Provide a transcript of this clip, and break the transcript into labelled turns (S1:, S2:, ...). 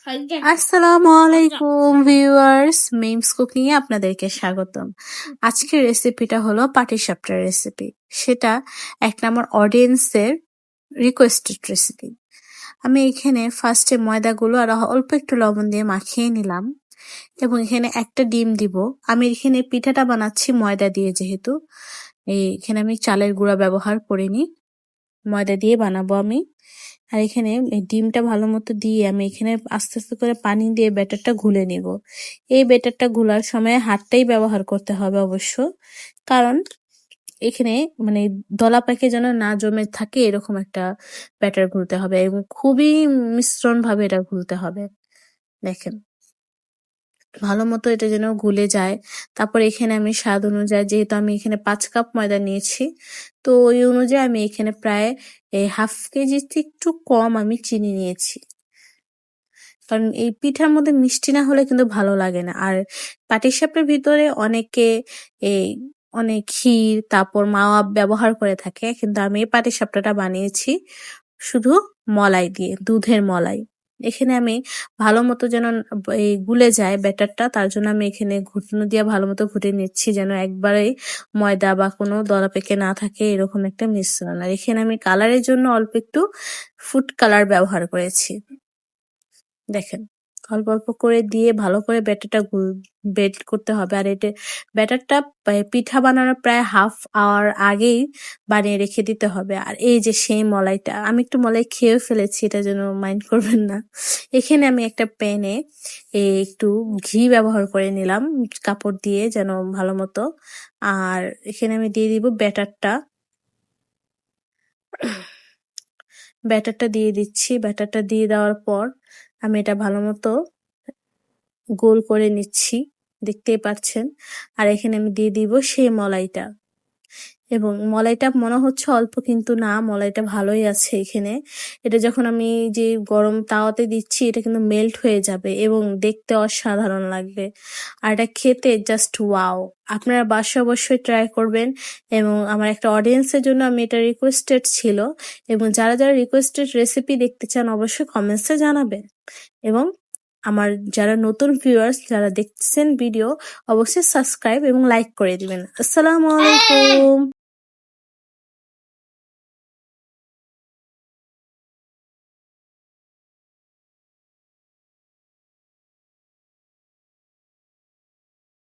S1: আসসালামু আলাইকুম viewers, memes cooking এ আপনাদেরকে স্বাগতম। আজকের রেসিপিটা হলো পাটিসাপটার রেসিপি। সেটা এক নম্বর অডিয়েন্সের রিকোয়েস্টেড রেসিপি। আমি এখানে ফার্স্টে ময়দাগুলো আর অল্প একটু লবণ দিয়ে মাখিয়ে নিলাম এবং এখানে একটা ডিম দিব। আমি এখানে পিঠাটা বানাচ্ছি ময়দা দিয়ে, যেহেতু এখানে আমি চালের গুঁড়া ব্যবহার করিনি, ময়দা দিয়ে বানাবো আমি। আর এখানে এই ডিমটা ভালো মতো দিয়ে আমি এখানে আস্তে আস্তে করে পানি দিয়ে ব্যাটারটা ঘুলে নিব। এই ব্যাটারটা ঘোলার সময় হাতটাই ব্যবহার করতে হবে অবশ্য, কারণ এখানে মানে দলা পাকে যেন না জমে থাকে এরকম একটা ব্যাটার ঘুলতে হবে এবং খুবই মিশ্রণ ভাবে এটা ঘুলতে হবে। দেখেন ভালো মতো এটা যেন গুলে যায়। তারপর এখানে আমি স্বাদ অনুযায়ী, যেহেতু আমি এখানে 5 কাপ ময়দা নিয়েছি, তো ওই অনুযায়ী আমি এখানে প্রায় হাফ কেজি একটু কম আমি চিনি নিয়েছি। কারণ এই পিঠার মধ্যে মিষ্টি না হলে কিন্তু ভালো লাগে না। আর পাটিসাপটার ভিতরে অনেকে এই অনেক ক্ষীর তারপর মাওয়া ব্যবহার করে থাকে, কিন্তু আমি এই পাটিসাপটাটা বানিয়েছি শুধু মলাই দিয়ে, দুধের মলাই। এখানে আমি ভালো মতো যেন এই গুলে যায় ব্যাটারটা, তার জন্য আমি এখানে ঘুটনো দিয়ে ভালো মতো ঘুটে নিচ্ছি, যেন একবারেই ময়দা বা কোনো দলা পেকে না থাকে এরকম একটা মিশ্রণ। আর এখানে আমি কালারের জন্য অল্প একটু ফুড কালার ব্যবহার করেছি। দেখেন অল্প অল্প করে দিয়ে ভালো করে ব্যাটারটা বেট করতে হবে। আর এটা ব্যাটারটা পিঠা বানানোর প্রায় হাফ আওয়ার আগেই বানিয়ে রেখে দিতে হবে। আর এই যে সেই মলাইটা, আমি একটু মলাই খেয়েও ফেলেছি, এটা যেন মাইন্ড করবেন না। এখানে আমি একটা প্যানে একটু ঘি ব্যবহার করে নিলাম কাপড় দিয়ে, যেন ভালো মতো। আর এখানে আমি দিয়ে দিব ব্যাটারটা। ব্যাটারটা দিয়ে দিচ্ছি। ব্যাটারটা দিয়ে দেওয়ার পর আমি এটা ভালো মতো গোল করে নিচ্ছি, দেখতেই পাচ্ছেন। আর এখানে আমি দিয়ে দিব সেই মলাইটা, এবং মলাইটা মনে হচ্ছে অল্প, কিন্তু না, মলাইটা ভালোই আছে এখানে। এটা যখন আমি যে গরম তাওয়াতে দিচ্ছি এটা কিন্তু মেল্ট হয়ে যাবে এবং দেখতে অসাধারণ লাগবে। আর এটা খেতে জাস্ট ওয়াও। আপনারা বাসায় অবশ্যই ট্রাই করবেন। এবং আমার একটা অডিয়েন্সের জন্য আমি এটা রিকোয়েস্টেড ছিল, এবং যারা যারা রিকোয়েস্টেড রেসিপি দেখতে চান অবশ্যই কমেন্টসে জানাবেন। এবং আমার যারা নতুন ভিউয়ার্স যারা দেখছেন ভিডিও, অবশ্যই সাবস্ক্রাইব এবং লাইক করে দিবেন। আসসালামু আলাইকুম।